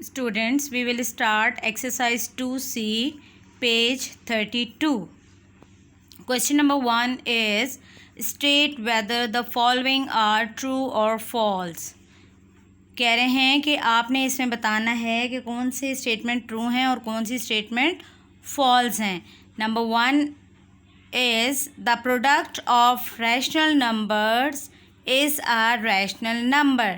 Students, we will start exercise 2C, page 32. Question number 1 is state whether the following are true or false. कह रहे हैं कि आपने इसमें बताना है कि कौन से स्टेटमेंट ट्रू हैं और कौन सी स्टेटमेंट फॉल्स हैं. Number 1 is the product of rational numbers is a rational number.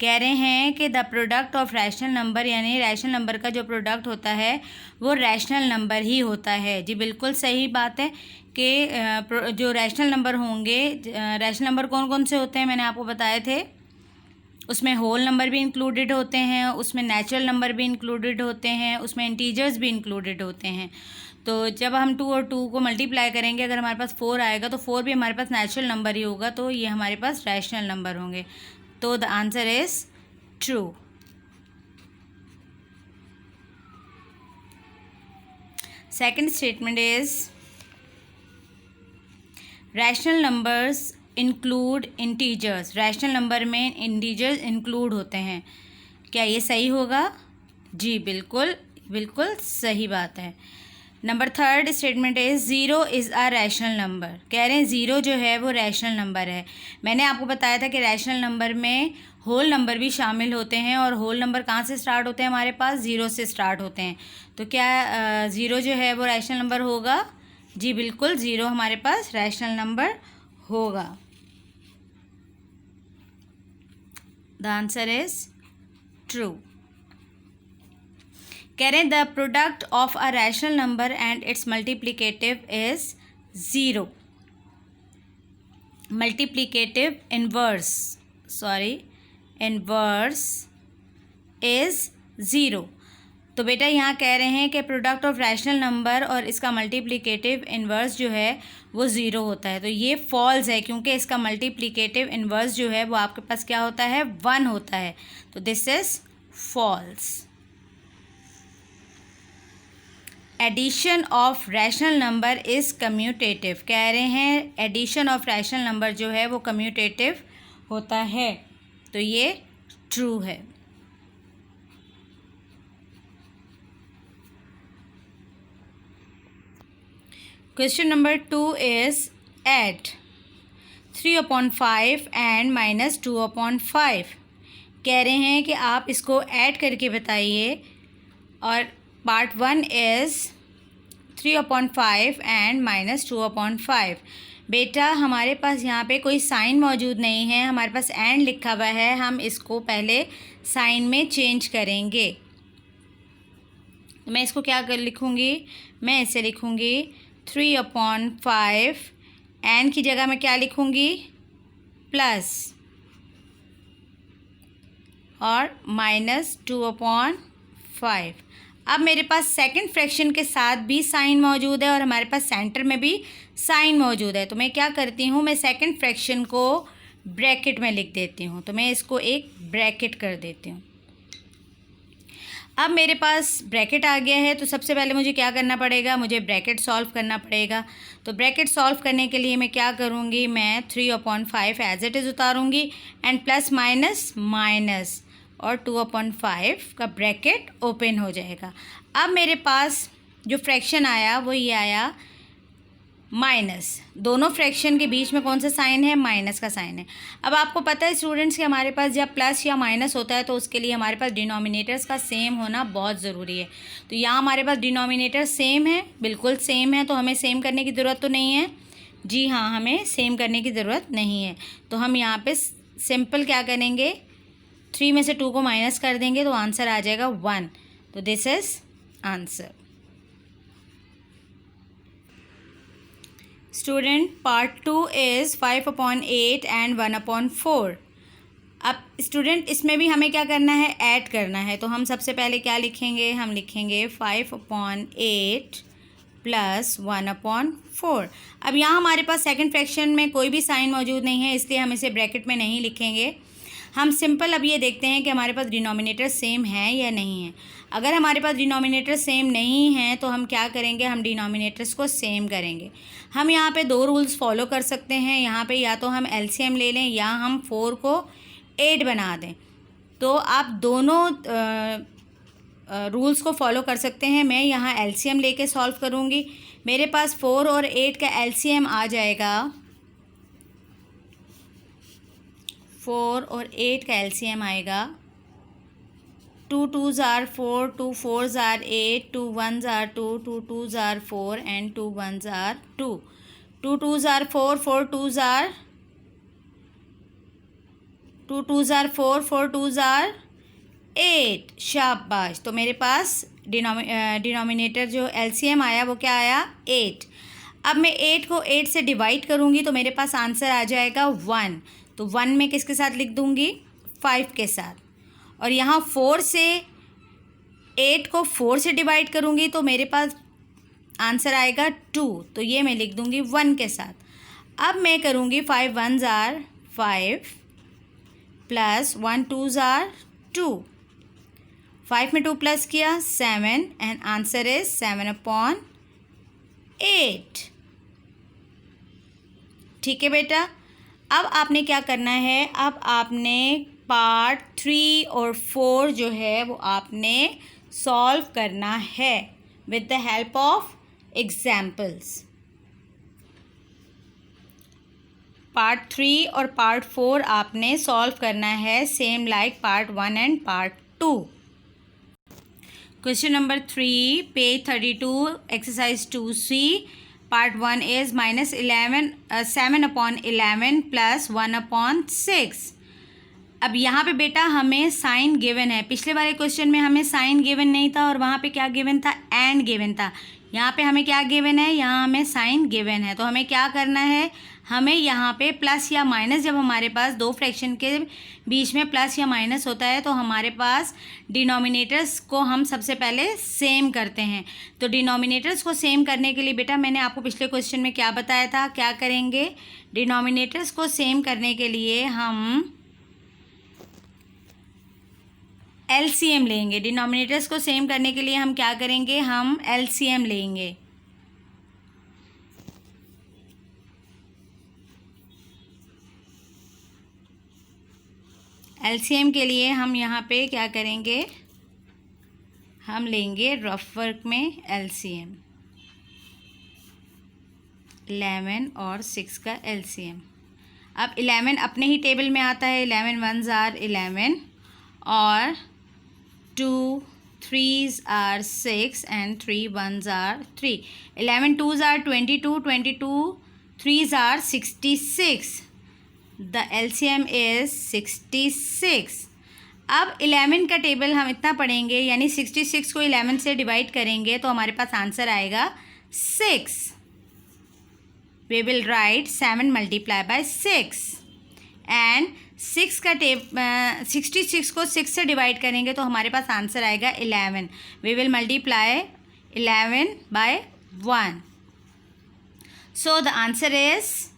कह रहे हैं कि the product of rational number यानी रैशनल नंबर का जो प्रोडक्ट होता है वो रैशनल नंबर ही होता है. जी बिल्कुल सही बात है कि जो रैशनल नंबर होंगे, रैशनल नंबर कौन कौन से होते हैं मैंने आपको बताए थे. उसमें होल नंबर भी इंक्लूडेड होते हैं, उसमें नेचुरल नंबर भी इंक्लूडेड होते हैं, उसमें इंटीजर्स भी इंक्लूडेड होते हैं. तो जब हम 2 और 2 को मल्टीप्लाई करेंगे, अगर हमारे पास 4 आएगा तो 4 भी हमारे पास नेचुरल नंबर ही होगा, तो ये हमारे पास रैशनल नंबर होंगे. तो the answer is true. Second statement is rational numbers include integers. Rational number में इंटीजर्स इंक्लूड होते हैं. क्या ये सही होगा? जी बिल्कुल बिल्कुल सही बात है. Number third statement is zero is a rational number. कह रहे हैं ज़ीरो जो है वो रैशनल नंबर है. मैंने आपको बताया था कि रैशनल नंबर में होल नंबर भी शामिल होते हैं और होल नंबर कहाँ से स्टार्ट होते हैं, हमारे पास ज़ीरो से स्टार्ट होते हैं. तो क्या ज़ीरो जो है वो रैशनल नंबर होगा? जी बिल्कुल ज़ीरो हमारे पास रैशनल नंबर होगा. The answer is true. कह रहे हैं the product of a rational number and it's multiplicative is zero. Multiplicative inverse is zero. तो बेटा यहाँ कह रहे हैं कि प्रोडक्ट ऑफ रैशनल नंबर और इसका मल्टीप्लिकेटिव इनवर्स जो है वो ज़ीरो होता है. तो ये फॉल्स है क्योंकि इसका मल्टीप्लिकेटिव इनवर्स जो है वो आपके पास क्या होता है? 1 होता है. तो this is false. Addition of rational number is commutative. कह रहे हैं एडिशन ऑफ रैशनल नंबर जो है वो कम्यूटेटिव होता है. तो ये ट्रू है. Question number 2 is add 3/5 and -2/5. कह रहे हैं कि आप इसको ऐड करके बताइए. और पार्ट 1 इज़ 3/5 एंड -2/5. बेटा हमारे पास यहाँ पे कोई साइन मौजूद नहीं है, हमारे पास एंड लिखा हुआ है. हम इसको पहले साइन में चेंज करेंगे. तो मैं इसको क्या कर लिखूँगी? मैं इसे लिखूँगी 3/5. एंड की जगह मैं क्या लिखूँगी? प्लस और -2/5. अब मेरे पास सेकंड फ्रैक्शन के साथ भी साइन मौजूद है और हमारे पास सेंटर में भी साइन मौजूद है. तो मैं क्या करती हूँ, मैं सेकंड फ्रैक्शन को ब्रैकेट में लिख देती हूँ. तो मैं इसको एक ब्रैकेट कर देती हूँ. अब मेरे पास ब्रैकेट आ गया है. तो सबसे पहले मुझे क्या करना पड़ेगा? मुझे ब्रैकेट सॉल्व करना पड़ेगा. तो ब्रैकेट सॉल्व करने के लिए मैं क्या करूँगी? मैं 3/5 एज इट इज़ उतारूँगी एंड प्लस माइनस और 2/5 का ब्रैकेट ओपन हो जाएगा. अब मेरे पास जो फ्रैक्शन आया वो ये आया माइनस. दोनों फ्रैक्शन के बीच में कौन सा साइन है? माइनस का साइन है. अब आपको पता है स्टूडेंट्स कि हमारे पास जब प्लस या माइनस होता है तो उसके लिए हमारे पास डिनोमिनेटर्स का सेम होना बहुत ज़रूरी है. तो यहाँ हमारे पास डिनोमिनेटर सेम है, बिल्कुल सेम है. तो हमें सेम करने की ज़रूरत तो नहीं है. जी हाँ, हमें सेम करने की ज़रूरत नहीं है. तो हम यहाँ पर सिंपल क्या करेंगे? 3 में से 2 को माइनस कर देंगे तो आंसर आ जाएगा 1. तो this is answer. Student part 2 is 5/8 and 1/4. अब स्टूडेंट इसमें भी हमें क्या करना है? ऐड करना है. तो हम सबसे पहले क्या लिखेंगे? हम लिखेंगे 5/8 प्लस 1/4. अब यहाँ हमारे पास सेकंड फ्रैक्शन में कोई भी साइन मौजूद नहीं है, इसलिए हम इसे ब्रैकेट में नहीं लिखेंगे. हम सिंपल अब ये देखते हैं कि हमारे पास डिनोमिनेटर सेम है या नहीं है. अगर हमारे पास डिनोमिनेटर सेम नहीं है तो हम क्या करेंगे? हम डिनोमिनेटर्स को सेम करेंगे. हम यहाँ पे 2 रूल्स फॉलो कर सकते हैं. यहाँ पे या तो हम एलसीएम ले लें या हम 4 को 8 बना दें. तो आप दोनों रूल्स को फॉलो कर सकते हैं। मैं यहाँ एलसीएम लेके सॉल्व करूँगी। मेरे पास 4 और 8 का एलसीएम आ जाएगा, 4 और 8 का एलसीएम आएगा 2 2s are 4, 2 4s are 8, 2 1s are 2, 2 2s are 4 and 2 1s are 2. 2 2s are 4, 4 2s are 2 2s are 4, 4 2s are 8. शाबाश। तो मेरे पास डिनोमिनेटर जो एलसीएम आया वो क्या आया, 8। अब मैं 8 को 8 से डिवाइड करूँगी तो मेरे पास आंसर आ जाएगा 1। तो 1 में किसके साथ लिख दूँगी, 5 के साथ। और यहाँ 4 से 8 को 4 से डिवाइड करूँगी तो मेरे पास आंसर आएगा 2। तो ये मैं लिख दूँगी 1 के साथ। अब मैं करूँगी 5 1s are 5 plus 1 2s are 2। 5 में 2 प्लस किया 7 एंड आंसर इज 7/8। ठीक है बेटा। अब आपने क्या करना है, अब आपने पार्ट 3 और 4 जो है वो आपने सॉल्व करना है with the help of examples. Part 3 और पार्ट 4 आपने सॉल्व करना है same like part 1 and part 2। Question number 3, page 32, exercise 2C। Part 1 is -11 7/11 plus 1/6। अब यहाँ पे बेटा हमें साइन गिवन है। पिछले वाले क्वेश्चन में हमें साइन गिवन नहीं था और वहाँ पे क्या गिवन था, एंड गिवन था। यहाँ पे हमें क्या गिवन है, यहाँ हमें साइन गिवन है। तो हमें क्या करना है, हमें यहाँ पे प्लस या माइनस, जब हमारे पास दो फ्रैक्शन के बीच में प्लस या माइनस होता है तो हमारे पास डिनोमिनेटर्स को हम सबसे पहले सेम करते हैं। तो डिनोमिनेटर्स को सेम करने के लिए बेटा मैंने आपको पिछले क्वेश्चन में क्या बताया था, क्या करेंगे, डिनोमिनेटर्स को सेम करने के लिए हम एलसीएम लेंगे। डिनोमिनेटर्स को सेम करने के लिए हम क्या करेंगे, हम एलसीएम लेंगे। एलसीएम के लिए हम यहाँ पे क्या करेंगे, हम लेंगे रफ वर्क में एलसीएम 11 और 6 का एलसीएम। अब 11 अपने ही टेबल में आता है, 11 1s are 11 और 2 3s are 6 and 3 1s are 3। 11 2s are 22, 22 3s are 66। The LCM is 66। अब 11 का टेबल हम इतना पढ़ेंगे, यानी 66 को 11 से डिवाइड करेंगे तो हमारे पास आंसर आएगा 6। We will write 7 multiplied by 6 and 6 का 66 को 6 से डिवाइड करेंगे तो हमारे पास आंसर आएगा 11। We will multiply 11 by 1। So the answer is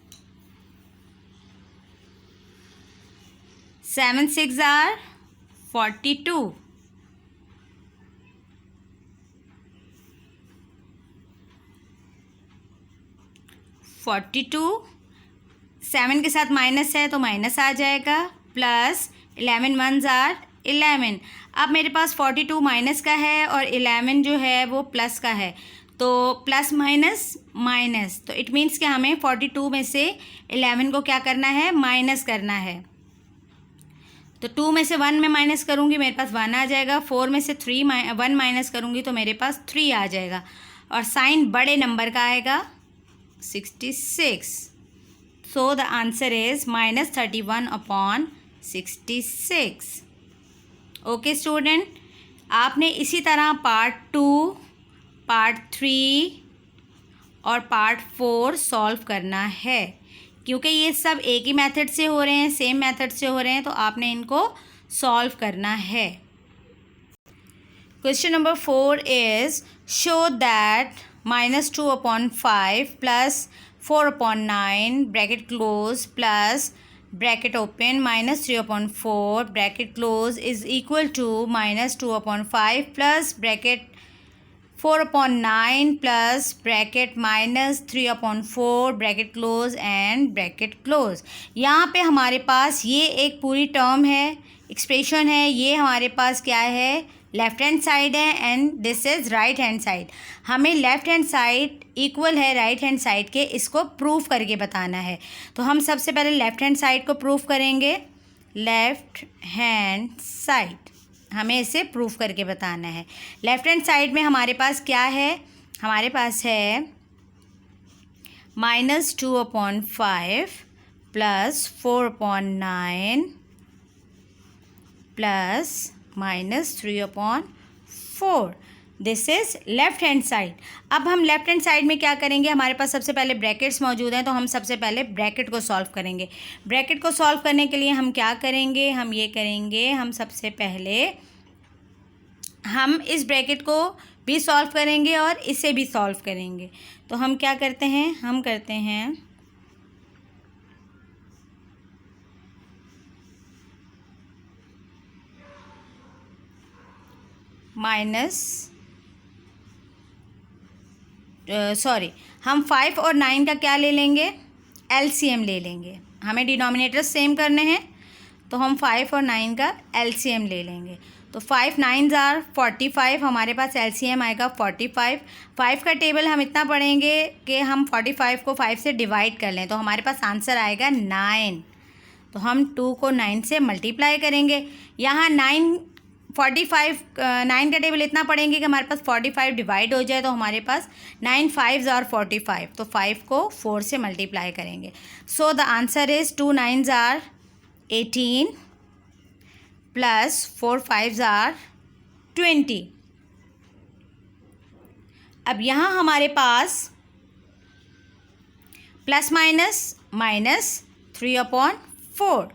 7 6 are 42। 42 7 के साथ माइनस है तो माइनस आ जाएगा, प्लस 11 1s are 11। अब मेरे पास 42 माइनस का है और 11 जो है वो प्लस का है, तो प्लस माइनस माइनस, तो इट मीन्स कि हमें 42 में से 11 को क्या करना है, माइनस करना है। तो 2 में से 1 में माइनस करूँगी मेरे पास 1 आ जाएगा, 4 में से 1 माइनस करूँगी तो मेरे पास 3 आ जाएगा और साइन बड़े नंबर का आएगा 66। So the answer is -31/66। Okay student, आपने इसी तरह पार्ट 2, पार्ट 3 और पार्ट 4 सॉल्व करना है। क्योंकि ये सब एक ही मेथड से हो रहे हैं, सेम मेथड से हो रहे हैं, तो आपने इनको सॉल्व करना है। Question number 4 is show that -2/5 plus 4/9 bracket close plus bracket open -3/4 bracket close is equal to -2/5 plus bracket 4/9 plus bracket -3/4 bracket close and bracket close. यहाँ पे हमारे पास ये एक पूरी टर्म है, एक्सप्रेशन है, ये हमारे पास क्या है, लेफ्ट हैंड साइड है and this is right hand side. हमें लेफ्ट हैंड साइड इक्वल है राइट हैंड साइड के, इसको प्रूफ करके बताना है। तो हम सबसे पहले लेफ्ट हैंड साइड को प्रूफ करेंगे। लेफ्ट हैंड साइड हमें इसे प्रूफ करके बताना है। लेफ्ट हैंड साइड में हमारे पास क्या है, हमारे पास है -2/5 plus 4/9 plus -3/4। This is left hand side. अब हम लेफ्ट हैंड साइड में क्या करेंगे, हमारे पास सबसे पहले ब्रैकेट्स मौजूद हैं, तो हम सबसे पहले ब्रैकेट को सॉल्व करेंगे। ब्रैकेट को सॉल्व करने के लिए हम क्या करेंगे, हम ये करेंगे, हम सबसे पहले हम इस ब्रैकेट को भी सॉल्व करेंगे और इसे भी सॉल्व करेंगे। तो हम क्या करते हैं, हम करते हैं हम 5 और 9 का क्या ले लेंगे, एलसीएम ले लेंगे। हमें डिनोमिनेटर सेम करने हैं, तो हम 5 और 9 का एलसीएम ले लेंगे। तो 5 9s are 45, हमारे पास एलसीएम आएगा 45। 5 का टेबल हम इतना पढ़ेंगे कि हम 45 को 5 से डिवाइड कर लें, तो हमारे पास आंसर आएगा 9। तो हम 2 को 9 से मल्टीप्लाई करेंगे। यहाँ 9 का टेबल इतना पढ़ेंगे कि हमारे पास 45 डिवाइड हो जाए, तो हमारे पास 9 5s are 45, तो 5 को 4 से मल्टीप्लाई करेंगे। सो the answer is 2 9s are 18 plus 4 5s are 20। अब यहाँ हमारे पास प्लस माइनस 3/4।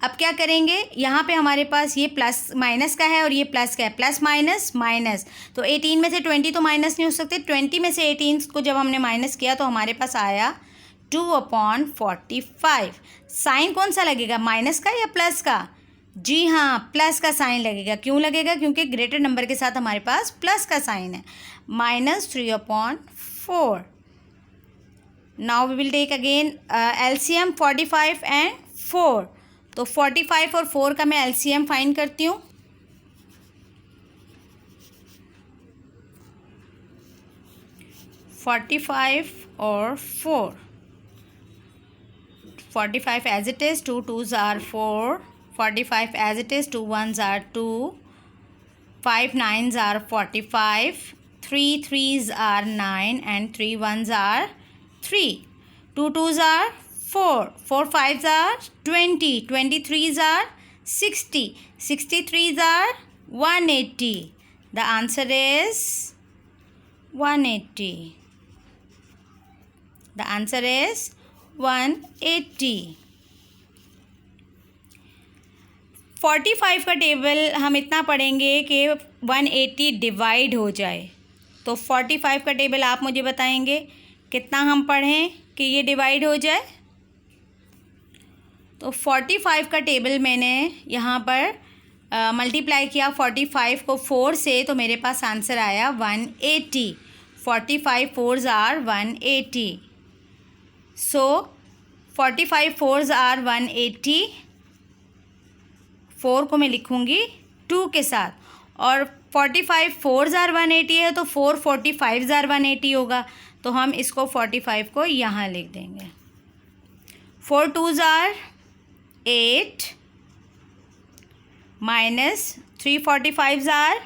अब क्या करेंगे, यहाँ पे हमारे पास ये प्लस माइनस का है और ये प्लस का है, प्लस माइनस। तो 18 में से 20 तो माइनस नहीं हो सकते, 20 में से 18 को जब हमने माइनस किया तो हमारे पास आया 2/45। साइन कौन सा लगेगा, माइनस का या प्लस का? जी हाँ, प्लस का साइन लगेगा। क्यों लगेगा, क्योंकि ग्रेटर नंबर के साथ हमारे पास प्लस का साइन है। -3/4। Now we will take again LCM 45 and 4। तो 45 और 4 का मैं एलसीएम फाइंड करती हूँ। और 45 as it is, 2 2s are 4, 45 as it is, 2 1s are 2, 5 9s are 45, 3 3s are 9 and 3 1s are 3, 2 2s are 4, 4 5s are 20, 23s are 60, 63s are 180. The answer is 180. The answer is 180। 45 का table हम इतना पढ़ेंगे कि 180 divide हो जाए। तो 45 का table आप मुझे बताएंगे कितना हम पढ़ें कि ये डिवाइड हो जाए। तो 45 का टेबल मैंने यहाँ पर मल्टीप्लाई किया 45 को 4 से, तो मेरे पास आंसर आया 180। 45 4s are 180। So 45 4s are 180। 4 को मैं लिखूँगी 2 के साथ, और 45 4s are 180 है, तो 4 45s are 180 होगा। तो हम इसको 45 को यहाँ लिख देंगे। 4 2s are 8 minus 3 45s are,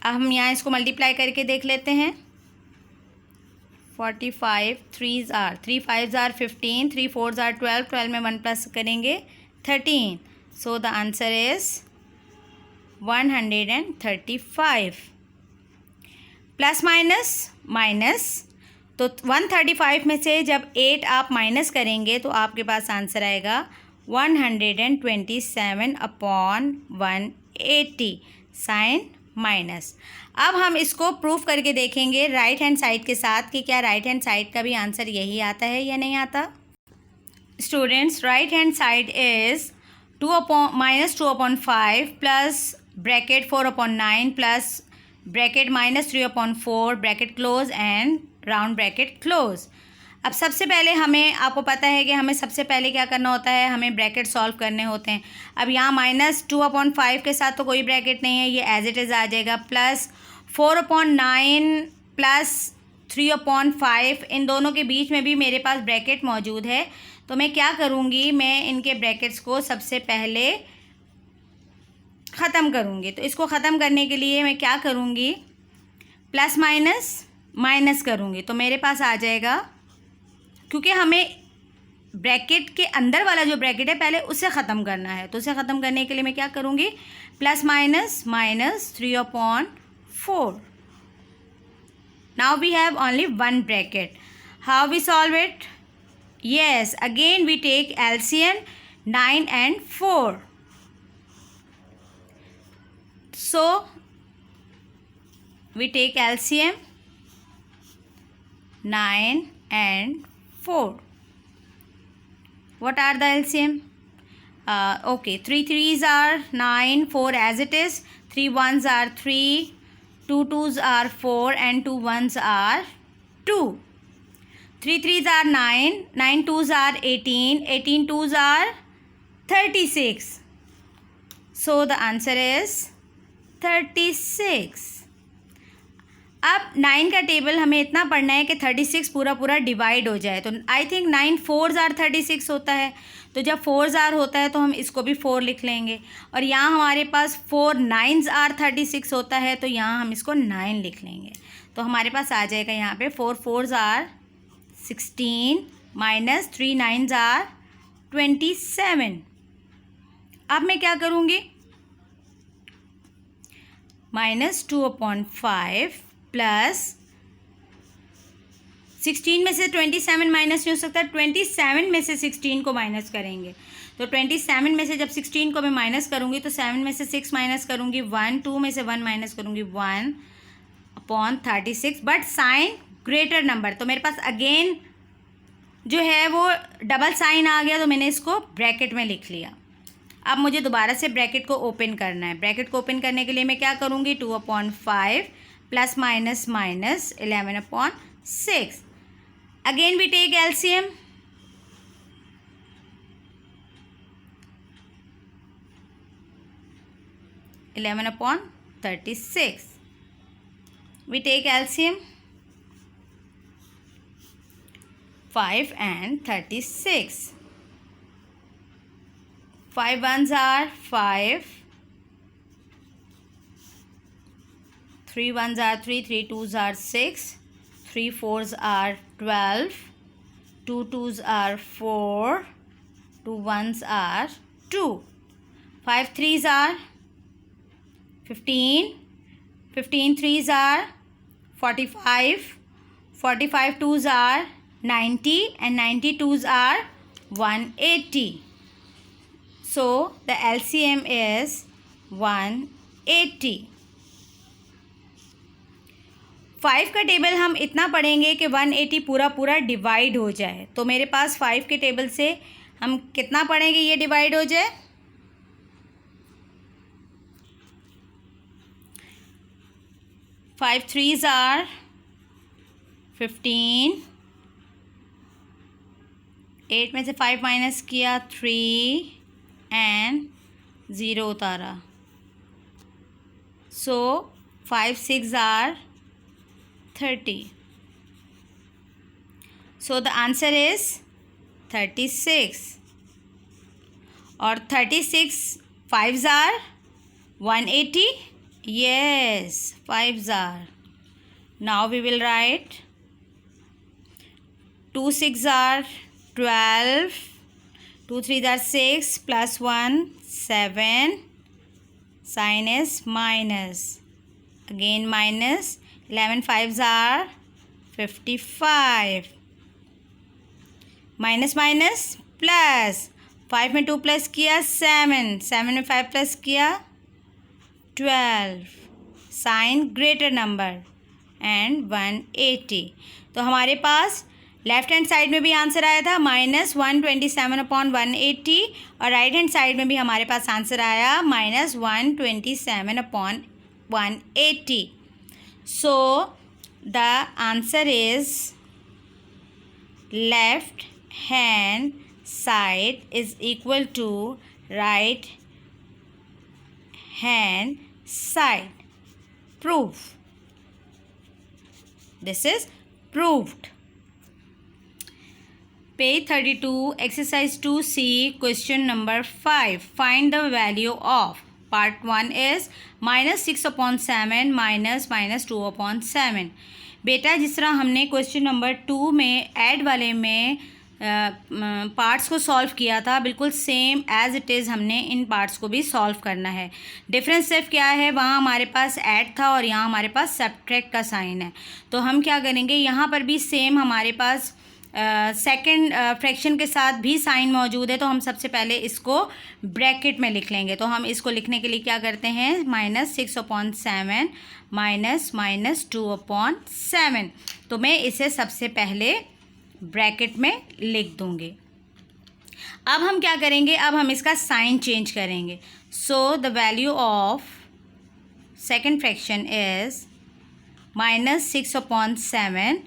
अब हम यहाँ इसको मल्टीप्लाई करके देख लेते हैं। 45 3s are 3 5s are 15, 3 4s are 12, 12 में 1 प्लस करेंगे 13। सो the answer is 135। Plus minus, तो 135 में से जब 8 आप माइनस करेंगे तो आपके पास आंसर आएगा 127/180, साइन माइनस। अब हम इसको प्रूफ करके देखेंगे राइट हैंड साइड के साथ कि क्या राइट हैंड साइड का भी आंसर यही आता है या नहीं आता। Students, right hand side is -2/5 plus bracket 4/9 plus bracket -3/4 bracket close and round bracket close. अब सबसे पहले हमें, आपको पता है कि हमें सबसे पहले क्या करना होता है, हमें ब्रैकेट सॉल्व करने होते हैं। अब यहाँ -2/5 के साथ तो कोई ब्रैकेट नहीं है, ये एज इट इज़ आ जाएगा, प्लस 4/9 प्लस 3/5, इन दोनों के बीच में भी मेरे पास ब्रैकेट मौजूद है। तो मैं क्या करूँगी, मैं इनके ब्रैकेट्स को सबसे पहले ख़त्म करूँगी। तो इसको ख़त्म करने के लिए मैं क्या करूँगी, प्लस माइनस माइनस करूँगी। तो मेरे पास आ जाएगा, क्योंकि हमें ब्रैकेट के अंदर वाला जो ब्रैकेट है पहले उसे ख़त्म करना है, तो उसे ख़त्म करने के लिए मैं क्या करूँगी, plus minus minus 3/4. Now we have only one bracket. How we solve it? Yes, again we take LCM 9 and 4. So we take LCM 9 and 4. What are the LCM? Okay, 3 3s are 9, 4 as it is, 3 1s are 3, 2 2s are 4 and 2 1s are 2. 3 3s are 9, 9 2s are 18, 18 2s are 36. So the answer is 36. अब 9 का table हमें इतना पढ़ना है कि 36 पूरा पूरा divide हो जाए। तो आई थिंक 9 4s are 36 होता है, तो जब 4s are होता है तो हम इसको भी 4 लिख लेंगे। और यहाँ हमारे पास 4 9s are 36 होता है, तो यहाँ हम इसको 9 लिख लेंगे। तो हमारे पास आ जाएगा यहाँ पे 4 4s are 16 minus 3 9s are 27। अब मैं क्या करूँगी, -2/5 प्लस 16 में से 27 माइनस नहीं हो सकता, 27 में से 16 को माइनस करेंगे। तो 27 में से जब 16 को मैं माइनस करूँगी तो 7 में से 6 माइनस करूँगी 1, 2 में से 1 माइनस करूँगी 1/36, बट साइन ग्रेटर नंबर। तो मेरे पास अगेन जो है वो डबल साइन आ गया, तो मैंने इसको ब्रैकेट में लिख लिया। अब मुझे दोबारा से ब्रैकेट को ओपन करना है। ब्रैकेट को ओपन करने के लिए मैं क्या करूँगी, 2/5 plus minus minus 11/6। Again we take LCM, (11/36). We take LCM 5 and 36. 5 1s are 5, 3 1s are 3, 3 2s are 6, 3 4s are 12, 2 2s are 4, 2 1s are 2, 5 3s are 15, 15 3s are 45, 45 2s are 90 and 90 2s are 180. So the LCM is 180. 5 का table हम इतना पढ़ेंगे कि 180 पूरा पूरा divide हो जाए। तो मेरे पास 5 के टेबल से हम कितना पढ़ेंगे ये डिवाइड हो जाए, 5 3s are 15, 8 में से 5 माइनस किया 3 एंड 0 उतारा। सो 5 6 are 30. So the answer is 36. और 36 5s are 180. Yes, 5s are. Now we will write 2 6 are 12, 2 3s are 6 plus 1 7, sign is minus, again minus, 11 5s are 55, minus minus plus, 5 में 2 plus किया 7, 7 में 5 plus किया 12, sign greater number and 180। तो हमारे पास left hand side में भी answer आया था -127/180 और राइट हैंड साइड में भी हमारे पास आंसर आया -127/180। So the answer is left hand side is equal to right hand side. Proof. This is proved. Page 32, exercise 2C, question number 5. Find the value of. Part 1 is -6/7 -2/7. बेटा जिस तरह हमने question number 2 में add वाले में parts को solve किया था, बिल्कुल सेम एज इट इज़ हमने इन पार्ट्स को भी सॉल्व करना है. डिफरेंस सिर्फ क्या है, वहाँ हमारे पास ऐड था और यहाँ हमारे पास सब्ट्रैक्ट का साइन है. तो हम क्या करेंगे, यहाँ पर भी सेम हमारे पास सेकंड फ्रैक्शन के साथ भी साइन मौजूद है. तो हम सबसे पहले इसको ब्रैकेट में लिख लेंगे. तो हम इसको लिखने के लिए क्या करते हैं, -6/7 -2/7. तो मैं इसे सबसे पहले ब्रैकेट में लिख दूंगी. अब हम क्या करेंगे, अब हम इसका साइन चेंज करेंगे. So the value of second fraction is -6/7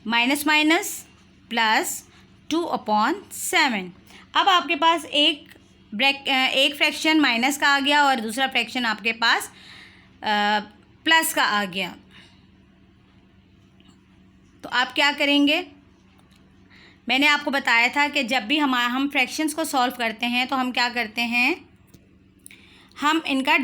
minus minus plus 2/7. अब आपके पास एक फ्रैक्शन माइनस का आ गया और दूसरा फ्रैक्शन आपके पास प्लस का आ गया. तो आप क्या करेंगे, मैंने आपको बताया था कि जब भी हम फ्रैक्शंस को सॉल्व करते हैं तो हम क्या करते हैं, हम इनके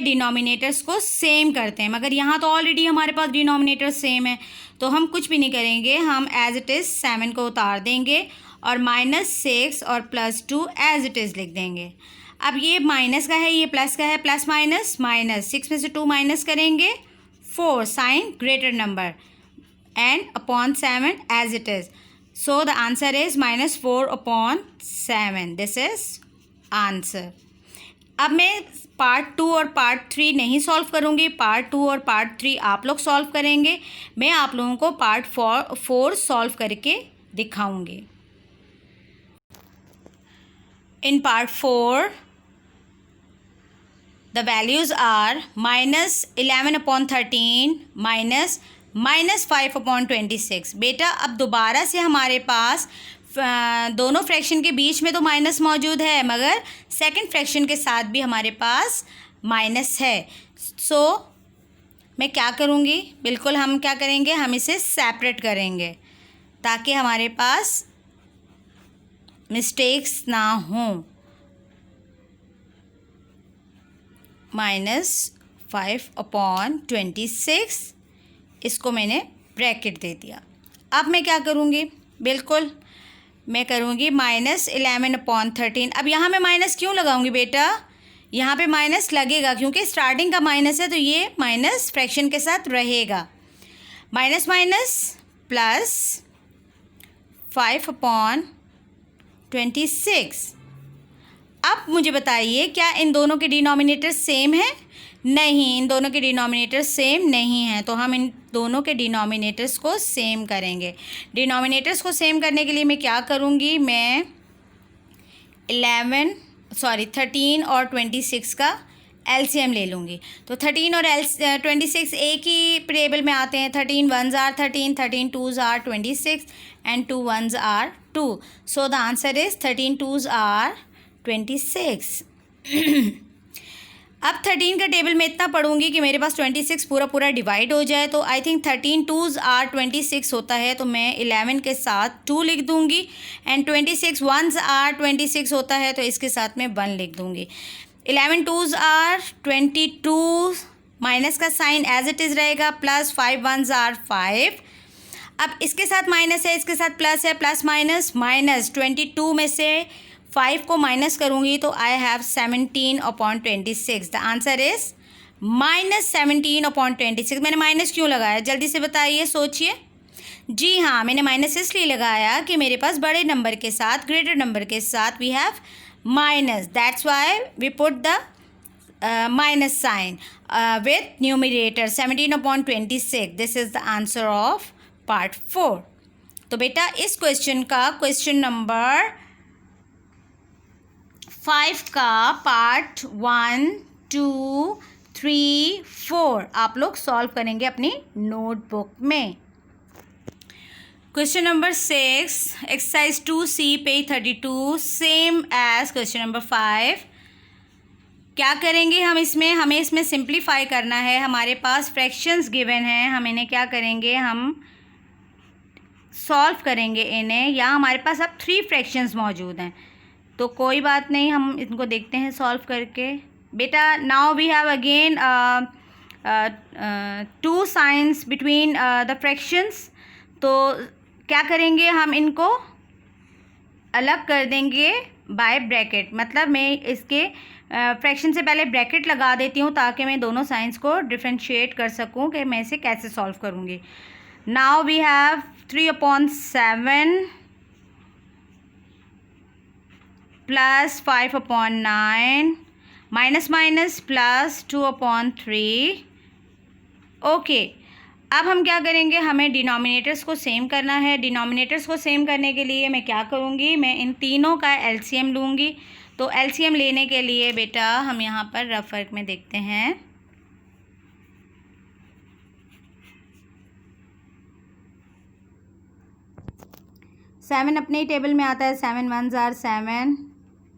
डिनोमिनेटर्स को सेम करते हैं. मगर यहाँ तो ऑलरेडी हमारे पास डिनोमिनेटर सेम है, तो हम कुछ भी नहीं करेंगे, हम एज इट इज़ 7 को उतार देंगे और -6 और +2 एज इट इज़ लिख देंगे. अब ये माइनस का है, ये प्लस का है, प्लस माइनस माइनस, 6 में से 2 माइनस करेंगे 4, sign greater number, and /7 as it is. So the answer is -4/7. This is answer. अब मैं पार्ट 2 और पार्ट 3 नहीं सॉल्व करूँगी, पार्ट 2 और पार्ट 3 आप लोग सॉल्व करेंगे. मैं आप लोगों को पार्ट 4 सॉल्व करके दिखाऊँगी. In part 4 the values are -11/13 -5/26. बेटा अब दोबारा से हमारे पास दोनों फ्रैक्शन के बीच में तो माइनस मौजूद है, मगर सेकंड फ्रैक्शन के साथ भी हमारे पास माइनस है. सो मैं क्या करूँगी, बिल्कुल हम क्या करेंगे, हम इसे सेपरेट करेंगे ताकि हमारे पास मिस्टेक्स ना हों. -5/26, इसको मैंने ब्रैकेट दे दिया. अब मैं क्या करूँगी, बिल्कुल मैं करूँगी -11/13. अब यहाँ मैं माइनस क्यों लगाऊंगी बेटा, यहाँ पे माइनस लगेगा क्योंकि स्टार्टिंग का माइनस है, तो ये माइनस फ्रैक्शन के साथ रहेगा. Minus minus plus 5/26. अब मुझे बताइए, क्या इन दोनों के डिनोमिनेटर सेम है? नहीं, इन दोनों के डिनोमिनेटर सेम नहीं हैं. तो हम इन दोनों के डिनोमिनेटर्स को सेम करेंगे. डिनोमिनेटर्स को सेम करने के लिए मैं क्या करूँगी, मैं 13 और 26 का एलसीएम ले लूँगी. तो 13 और 26 एक ही टेबल में आते हैं. 13 1s are 13, 13 2s are 26 and 2 1s are 2. So the answer is 13 2s are 26. अब 13 का टेबल में इतना पढ़ूंगी कि मेरे पास 26 पूरा डिवाइड हो जाए. तो आई थिंक 13 2s are 26 होता है, तो मैं 11 के साथ 2 लिख दूंगी. एंड 26 1s are 26 होता है, तो इसके साथ मैं 1 लिख दूंगी. 11 2s are 22, माइनस का साइन एज इट इज़ रहेगा, प्लस 5 1s are 5. अब इसके साथ माइनस है, इसके साथ प्लस है, प्लस माइनस माइनस, 22 में से 5 को माइनस करूँगी तो I have 17/26. The answer is -17/26. मैंने माइनस क्यों लगाया, जल्दी से बताइए, सोचिए. जी हाँ, मैंने माइनस इसलिए लगाया कि मेरे पास बड़े नंबर के साथ, ग्रेटर नंबर के साथ we have minus. That's why we put the minus sign with numerator 17/26. This is the answer of part 4. तो बेटा इस क्वेश्चन का क्वेश्चन नंबर 5 का पार्ट 1 2 3 4 आप लोग सॉल्व करेंगे अपनी नोटबुक में. Question number 6, exercise 2C, page 32, same as question number 5। क्या करेंगे हम इसमें, हमें इसमें सिंप्लीफाई करना है। हमारे पास फ्रैक्शंस गिवन हैं, हम इन्हें क्या करेंगे, हम सॉल्व करेंगे इन्हें। या हमारे पास अब 3 फ्रैक्शंस मौजूद हैं, तो कोई बात नहीं, हम इनको देखते हैं सॉल्व करके। बेटा now we have again 2 signs between the fractions. तो क्या करेंगे, हम इनको अलग कर देंगे बाय ब्रैकेट। मतलब मैं इसके फ्रैक्शन से पहले ब्रैकेट लगा देती हूँ ताकि मैं दोनों साइंस को डिफ्रेंशिएट कर सकूँ कि मैं इसे कैसे सॉल्व करूँगी। Now we have 3/7 plus 5/9 minus minus plus 2/3। Okay, अब हम क्या करेंगे, हमें डिनोमिनेटर्स को सेम करना है। डिनोमिनेटर्स को सेम करने के लिए मैं क्या करूँगी, मैं इन तीनों का एलसीएम लूँगी। तो एलसीएम लेने के लिए बेटा हम यहाँ पर रफ वर्क में देखते हैं। सेवन अपने ही टेबल में आता है, 7 1s are 7,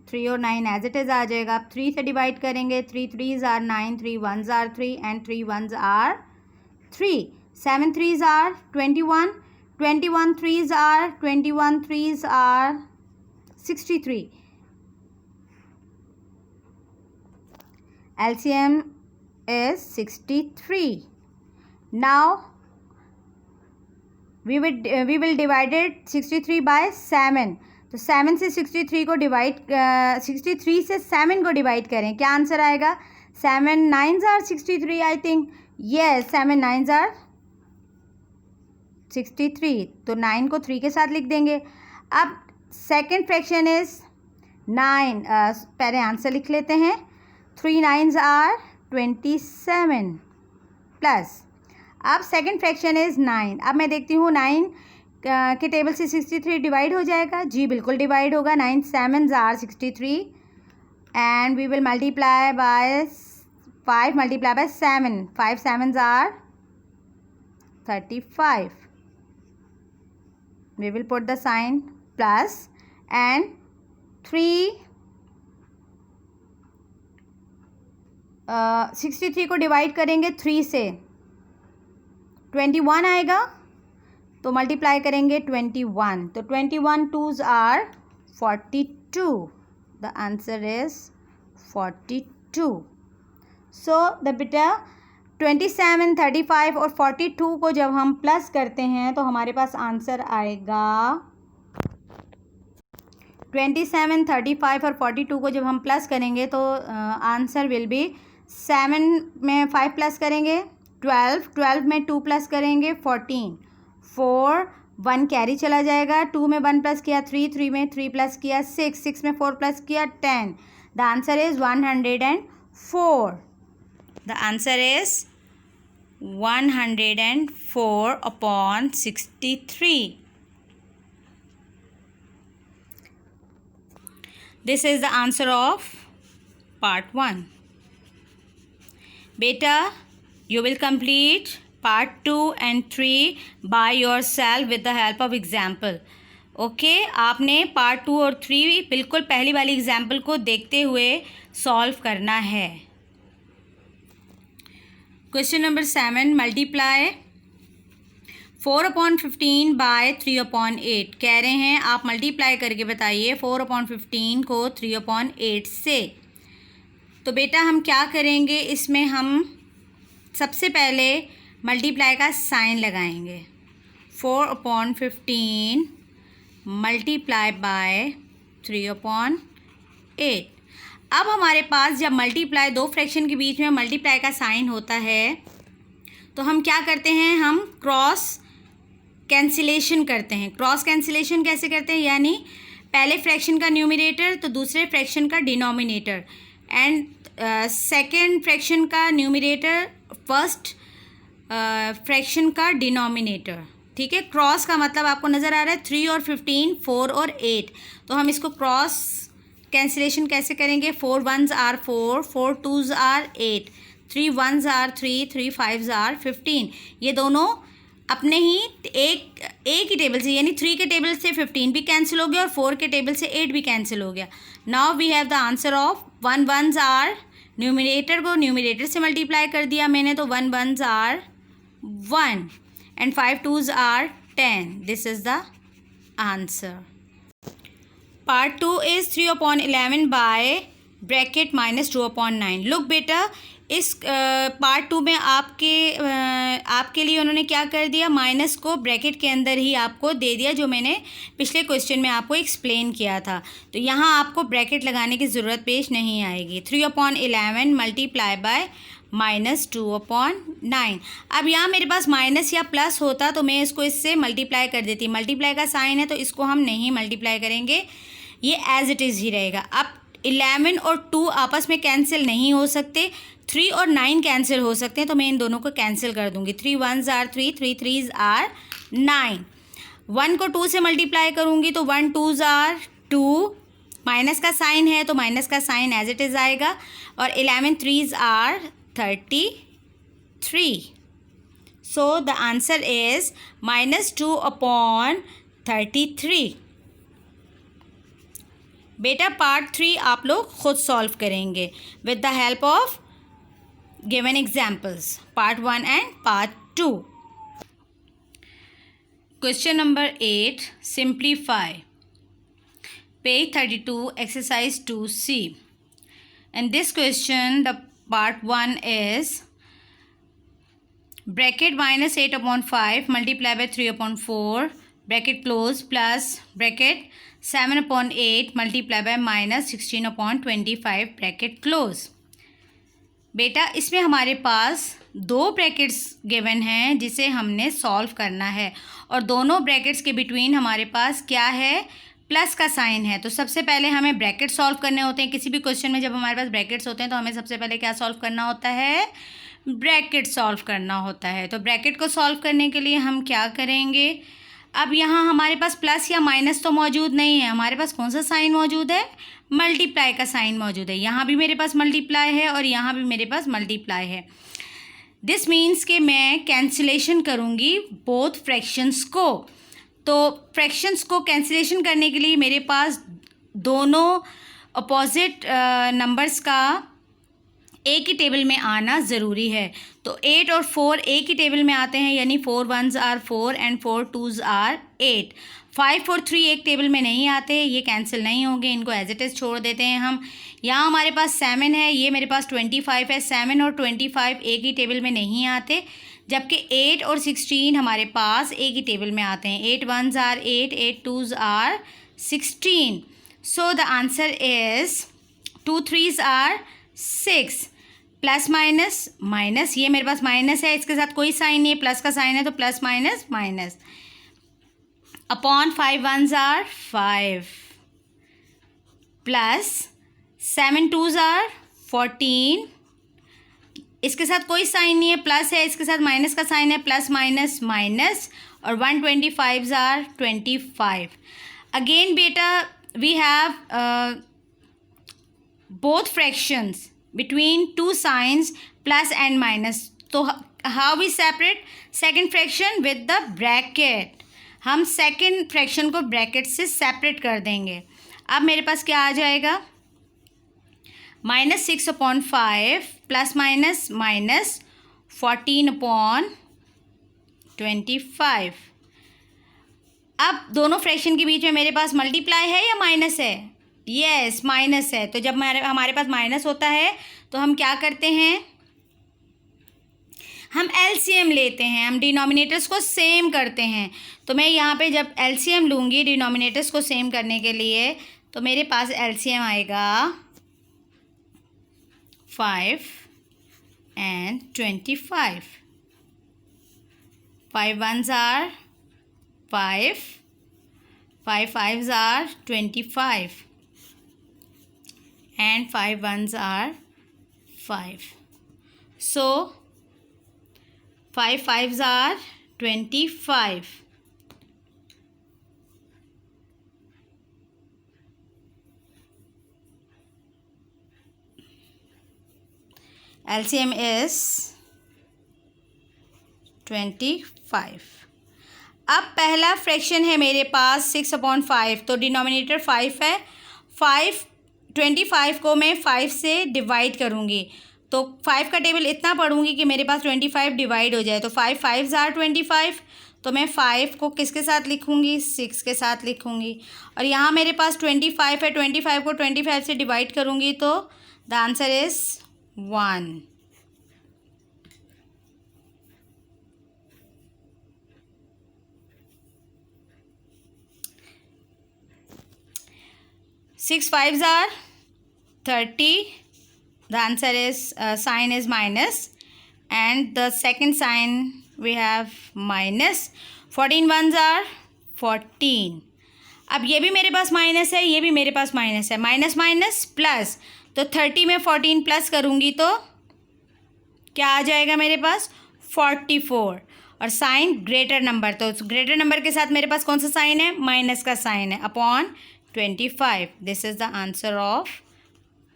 3 और 9 एज इट इज़ आ जाएगा। आप 3 से डिवाइड करेंगे, 3 3s are 9, 3 1s are 3 and 3 1s are 3। 7 3s are 21, 21 3s are 21 3s are 63। LCM is 63। Now we will divide it 63 by 7। तो 7 से 63 को डिवाइड 63 से 7 को डिवाइड करें, क्या आंसर आएगा? 7 9s are 63 I think. Yes, 7 9s are 63। तो 9 को 3 के साथ लिख देंगे। अब सेकेंड फ्रैक्शन इज 9, पहले आंसर लिख लेते हैं। 3 9s are 27 प्लस, अब सेकेंड फ्रैक्शन इज़ 9। अब मैं देखती हूँ 9 के टेबल से 63 डिवाइड हो जाएगा। जी बिल्कुल डिवाइड होगा। 9 7s are 63 and we will multiply by 5 multiply by 7। 5 7s are 35। we will put the sign plus and 3 63 को डिवाइड करेंगे 3 से, 21 आएगा, तो मल्टीप्लाई करेंगे 21। तो 21 2s are 42। The answer is 42। So the बेटा 27 35 और 42 को जब हम प्लस करते हैं तो हमारे पास आंसर आएगा 27 35 और 42 को जब हम प्लस करेंगे तो आंसर विल बी 7 में 5 प्लस करेंगे 12, 12 में 2 प्लस करेंगे 14, 4 1 कैरी चला जाएगा, 2 में 1 प्लस किया 3, 3 में 3 प्लस किया 6, 6 में 4 प्लस किया 10। The answer is 104। The answer is 104/63। This is the answer of part 1. Beta, you will complete part 2 and 3 by yourself with the help of example. Okay, आपने part 2 और 3 बिल्कुल पहली वाली एग्जाम्पल को देखते हुए सॉल्व करना है। Question number 7, multiply 4/15 by 3/8। कह रहे हैं आप मल्टीप्लाई करके बताइए 4/15 को 3/8 से। तो बेटा हम क्या करेंगे, इसमें हम सबसे पहले मल्टीप्लाई का साइन लगाएंगे। 4/15 मल्टीप्लाई बाय 3/8। अब हमारे पास जब मल्टीप्लाई दो फ्रैक्शन के बीच में मल्टीप्लाई का साइन होता है तो हम क्या करते हैं, हम क्रॉस कैंसिलेशन करते हैं। क्रॉस कैंसिलेशन कैसे करते हैं, यानी पहले फ्रैक्शन का न्यूमरेटर तो दूसरे फ्रैक्शन का डिनोमिनेटर, एंड सेकेंड फ्रैक्शन का न्यूमरेटर फर्स्ट फ्रैक्शन का डिनोमिनेटर। ठीक है, क्रॉस का मतलब आपको नज़र आ रहा है 3 और 15, 4 और 8। तो हम इसको क्रॉस कैंसिलेशन कैसे करेंगे, 4 1s are 4, 4 2s are 8, 3 1s are 3, 3 5s are 15। ये दोनों अपने ही ए की टेबल से यानी 3 के टेबल से 15 भी कैंसिल हो गया और 4 के टेबल से 8 भी कैंसिल हो गया. Now we have the answer of 1 1s are, numerator को न्यूमिनेटर से मल्टीप्लाई कर दिया मैंने, तो 1 1s are 1 and 5 2s are 10. This is the answer. Part 2 is 3/11 by bracket minus 2/9. Look बेटा, इस पार्ट 2 में आपके लिए उन्होंने क्या कर दिया, माइनस को ब्रैकेट के अंदर ही आपको दे दिया, जो मैंने पिछले क्वेश्चन में आपको एक्सप्लेन किया था. तो यहाँ आपको ब्रैकेट लगाने की ज़रूरत पेश नहीं आएगी. 3/11 मल्टीप्लाई बाय माइनस 2/9. अब यहाँ मेरे पास माइनस या प्लस होता तो मैं इसको इससे मल्टीप्लाई कर देती. मल्टीप्लाई का साइन है तो इसको हम नहीं मल्टीप्लाई करेंगे, ये एज इट इज़ ही रहेगा. अब 11 और 2 आपस में कैंसिल नहीं हो सकते, 3 और 9 कैंसिल हो सकते हैं, तो मैं इन दोनों को कैंसिल कर दूंगी. 3 1s आर 3, 3 3s आर 9. 1 को 2 से मल्टीप्लाई करूंगी तो 1 2s आर 2. माइनस का साइन है तो माइनस का साइन एज इट इज़ आएगा. और 11 3s are 33. So the answer is -2/33. बेटा पार्ट 3 आप लोग खुद सॉल्व करेंगे with the help of given examples, part 1 and part 2. Question number 8, simplify. Page 32, exercise 2C. In this question, the part 1 is bracket minus 8/5 multiply by 3/4 bracket close plus bracket 7/8 multiply by minus 16/25 bracket close. बेटा इसमें हमारे पास 2 brackets given हैं जिसे हमने solve करना है, और दोनों ब्रैकेट्स के बिटवीन हमारे पास क्या है, प्लस का साइन है. तो सबसे पहले हमें ब्रैकेट सॉल्व करने होते हैं. किसी भी क्वेश्चन में जब हमारे पास ब्रैकेट्स होते हैं तो हमें सबसे पहले क्या सॉल्व करना होता है, ब्रैकेट सॉल्व करना होता है. तो ब्रैकेट को सॉल्व करने के लिए हम क्या करेंगे, अब यहाँ हमारे पास प्लस या माइनस तो मौजूद नहीं है, हमारे पास कौन सा साइन मौजूद है, मल्टीप्लाई का साइन मौजूद है. यहाँ भी मेरे पास मल्टीप्लाई है और यहाँ भी मेरे पास मल्टीप्लाई है. दिस मीन्स कि मैं कैंसिलेशन करूँगी बोथ फ्रैक्शंस को. तो फ्रैक्शंस को कैंसिलेशन करने के लिए मेरे पास दोनों अपोजिट नंबर्स का ए की टेबल में आना ज़रूरी है. तो 8 और 4 ए की टेबल में आते हैं, यानी 4 1s are 4 and 4 2s are 8. 5 और 3 एक टेबल में नहीं आते, ये कैंसिल नहीं होंगे, इनको एज इट इज़ छोड़ देते हैं हम. यहाँ हमारे पास 7 है, ये मेरे पास 25 है. 7 और 25 ए की टेबल में नहीं आते, जबकि 8 और 16 हमारे पास ए की टेबल में आते हैं. 8 1s are 8, 8 2s are 16. So the answer is 2 3s are 6. Plus minus minus, ये मेरे पास माइनस है, इसके साथ कोई साइन नहीं है, प्लस का साइन है तो plus minus minus. Upon 5 1s are 5 plus 7 2s are 14. इसके साथ कोई साइन नहीं है, प्लस है, इसके साथ माइनस का साइन है, प्लस माइनस माइनस. और 125s आर 25. अगेन बेटा we have both fractions between two signs plus and minus. तो how we separate second fraction with the bracket. हम second fraction को bracket से separate कर देंगे. अब मेरे पास क्या आ जाएगा, -6/5 प्लस माइनस माइनस 14/25. अब दोनों फ्रैक्शन के बीच में मेरे पास मल्टीप्लाई है या माइनस है, यस माइनस है. तो जब हमारे पास माइनस होता है तो हम क्या करते हैं, हम एलसीएम लेते हैं, हम डिनोमिनेटर्स को सेम करते हैं. तो मैं यहाँ पे जब एलसीएम लूँगी डिनोमिनेटर्स को सेम करने के लिए, तो मेरे पास एलसीएम आएगा 5 and 25. 5 1s are 5, 5 5s are 25, and 5 1s are 5. So 5 5s are 25. LCM is 25. अब पहला फ्रैक्शन है मेरे पास 6/5, तो डिनोमिनेटर 5 है। 25 को मैं 5 से डिवाइड करूँगी, तो 5 का टेबल इतना पढ़ूँगी कि मेरे पास 25 डिवाइड हो जाए। तो 5 5 ज़ार 25, तो मैं 5 को किसके साथ लिखूँगी, 6 के साथ लिखूँगी। और यहाँ मेरे पास 25 है, 25 को 25 से डिवाइड करूँगी, तो द आंसर इज़ 1। सिक्स 5 ज़ार 30. The answer is sign is minus, and the second sign we have minus. 14 ones are 14. अब ये भी मेरे पास माइनस है, ये भी मेरे पास माइनस है, माइनस माइनस प्लस, तो 30 में 14 प्लस करूँगी तो क्या आ जाएगा मेरे पास, 44। और साइन ग्रेटर नंबर, तो ग्रेटर नंबर के साथ मेरे पास कौन सा साइन है, माइनस का साइन है, upon 25. This is the answer of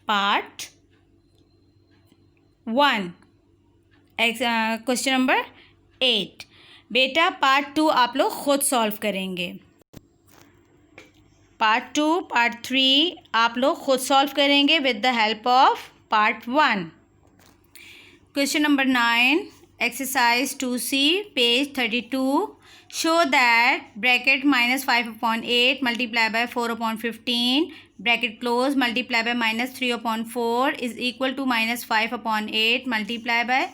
part 1, question number 8। बेटा पार्ट 2 आप लोग खुद सॉल्व करेंगे। पार्ट 2, पार्ट 3 आप लोग खुद सॉल्व करेंगे with the help of part 1। Question number 9, exercise 2C, page 32। Show that bracket -5/8 multiply by 4/15 bracket close multiply by -3/4 is equal to -5/8 multiply by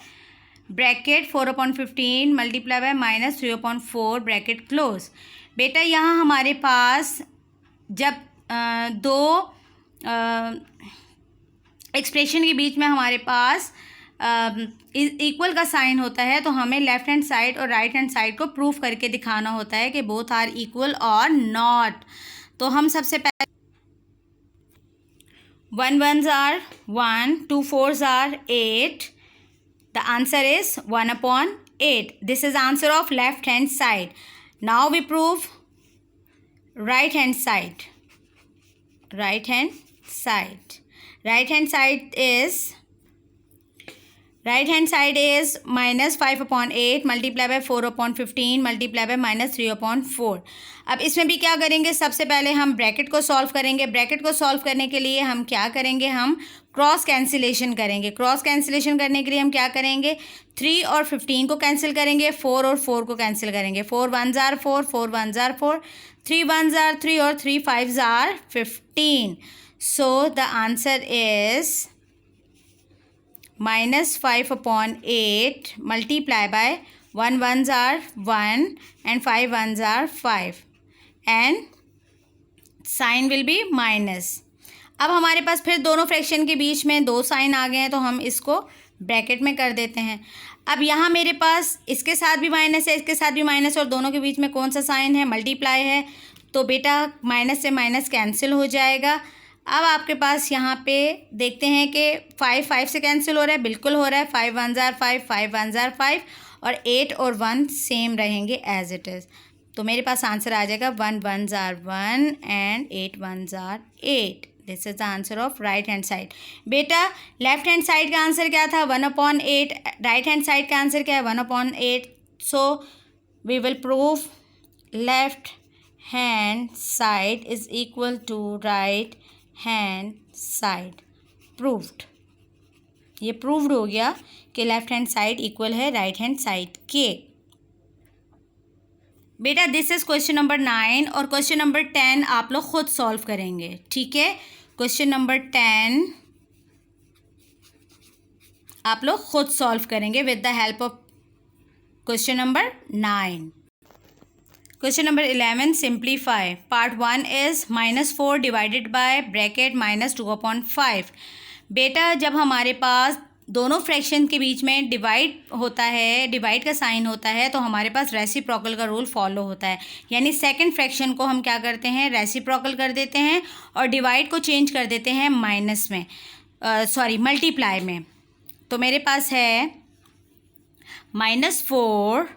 bracket 4/15 multiply by -3/4 bracket क्लोज। बेटा यहाँ हमारे पास जब दो एक्सप्रेशन के बीच में हमारे पास इक्वल का साइन होता है, तो हमें लेफ्ट हैंड साइड और राइट हैंड साइड को प्रूफ करके दिखाना होता है कि बोथ आर इक्वल और नॉट। तो हम सबसे पहले 1 1s are 1, 2 4s are 8. The answer is 1/8. This is answer of left hand side. Now we prove right hand side. Right hand side. Right hand side is -5/8 multiply by 4/15 multiply by -3/4। अब इसमें भी क्या करेंगे, सबसे पहले हम bracket को solve करेंगे। ब्रैकेट को सॉल्व करने के लिए हम क्या करेंगे, हम क्रॉस कैंसिलेशन करेंगे। क्रॉस कैंसिलेशन करने के लिए हम क्या करेंगे, 3 और 15 को कैंसिल करेंगे, 4 और 4 को कैंसिल करेंगे। 4 1s are 4, 4 1s are 4, 3 1s are 3 और 3 5s are 15. So the answer is -5/8 multiply by 1 1s are 1 and 5 1s are 5 and sign will be minus. अब हमारे पास फिर दोनों फ्रैक्शन के बीच में दो साइन आ गए हैं, तो हम इसको ब्रैकेट में कर देते हैं। अब यहाँ मेरे पास इसके साथ भी माइनस है, इसके साथ भी माइनस है, और दोनों के बीच में कौन सा साइन है, मल्टीप्लाई है, तो बेटा माइनस से माइनस कैंसिल हो जाएगा। अब आपके पास यहाँ पे देखते हैं कि 5 5 से कैंसिल हो रहा है, बिल्कुल हो रहा है। 5 1s are 5, 5 1s are 5 और 8 और 1 सेम रहेंगे एज इट इज़। तो मेरे पास आंसर आ जाएगा 1 1s are 1 and 8 1s are 8। This is the answer of right hand side. बेटा लेफ्ट हैंड साइड का आंसर क्या था, 1/8। राइट हैंड साइड का आंसर क्या है, 1/8। So we will prove left hand side is equal to right hand side. Proved, ये proved हो गया कि लेफ्ट हैंड साइड इक्वल है राइट हैंड साइड के। बेटा दिस इज क्वेश्चन नंबर 9 और क्वेश्चन नंबर 10 आप लोग खुद सॉल्व करेंगे, ठीक है। क्वेश्चन नंबर 10 आप लोग खुद सॉल्व करेंगे with the help of question number 9। Question number 11, simplify. Part 1 is -4 divided by bracket -2/5। बेटा जब हमारे पास दोनों फ्रैक्शन के बीच में डिवाइड होता है, डिवाइड का साइन होता है, तो हमारे पास रेसिप्रोकल का रूल फॉलो होता है। यानी सेकंड फ्रैक्शन को हम क्या करते हैं, रेसिप्रोकल कर देते हैं और डिवाइड को चेंज कर देते हैं माइनस में, मल्टीप्लाई में। तो मेरे पास है -4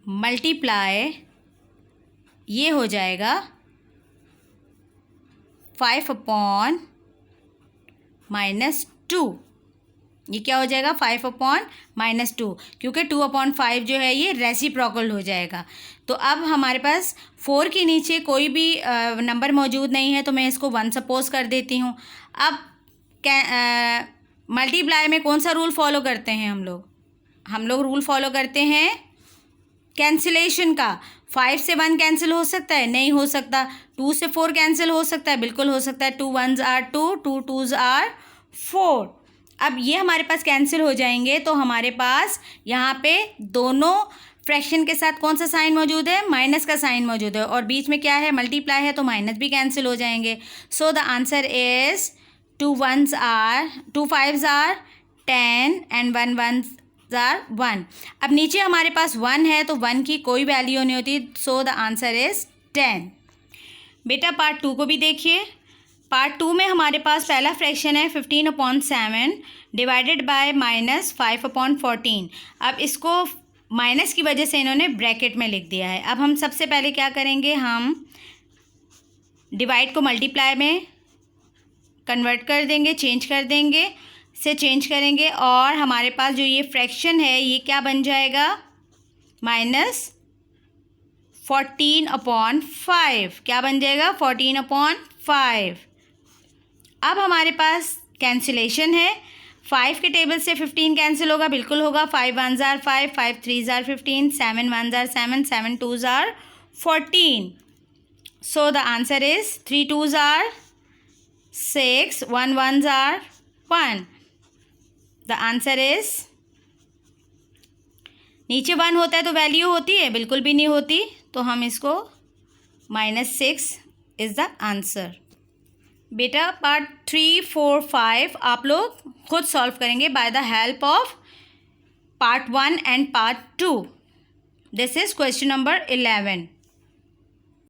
मल्टीप्लाई, ये हो जाएगा 5/-2। ये क्या हो जाएगा 5/-2, क्योंकि 2/5 जो है ये रेसिप्रोकल हो जाएगा। तो अब हमारे पास 4 के नीचे कोई भी नंबर मौजूद नहीं है, तो मैं इसको 1 सपोज कर देती हूँ। अब मल्टीप्लाई में कौन सा रूल फॉलो करते हैं हम लोग रूल फॉलो करते हैं कैंसिलेशन का। 5 से 1 कैंसिल हो सकता है? नहीं हो सकता। 2 से 4 कैंसिल हो सकता है? बिल्कुल हो सकता है। 2 1s are 2, 2 2s are 4। अब ये हमारे पास कैंसिल हो जाएंगे, तो हमारे पास यहाँ पे दोनों फ्रैक्शन के साथ कौन सा साइन मौजूद है? माइनस का साइन मौजूद है, और बीच में क्या है? मल्टीप्लाई है, तो माइनस भी कैंसिल हो जाएंगे। सो the answer is 2 5s are 10 and 1 1s are 1। अब नीचे हमारे पास 1 है, तो 1 की कोई वैल्यू नहीं होती, सो द आंसर इज 10। बेटा पार्ट 2 को भी देखिए। पार्ट 2 में हमारे पास पहला फ्रैक्शन है 15/7 डिवाइडेड बाय -5/14। अब इसको माइनस की वजह से इन्होंने ब्रैकेट में लिख दिया है। अब हम सबसे पहले क्या करेंगे, हम डिवाइड को मल्टीप्लाई में कन्वर्ट कर देंगे, चेंज कर देंगे, चेंज करेंगे, और हमारे पास जो ये फ्रैक्शन है ये क्या बन जाएगा? -14/5। क्या बन जाएगा? 14/5। अब हमारे पास कैंसिलेशन है। 5 के टेबल से 15 कैंसिल होगा? बिल्कुल होगा। 5 1s are 5, 5 3s are 15, 7 1s are 7, 7 2s are 14। So the answer is 3 2s are 6, 1 1s are 1। The answer is, नीचे 1 होता है तो वैल्यू होती है? बिल्कुल भी नहीं होती, तो हम इसको -6 इज़ द आंसर। बेटा पार्ट 3 4 5 आप लोग खुद सॉल्व करेंगे by the help of part 1 and part 2। This is question number 11।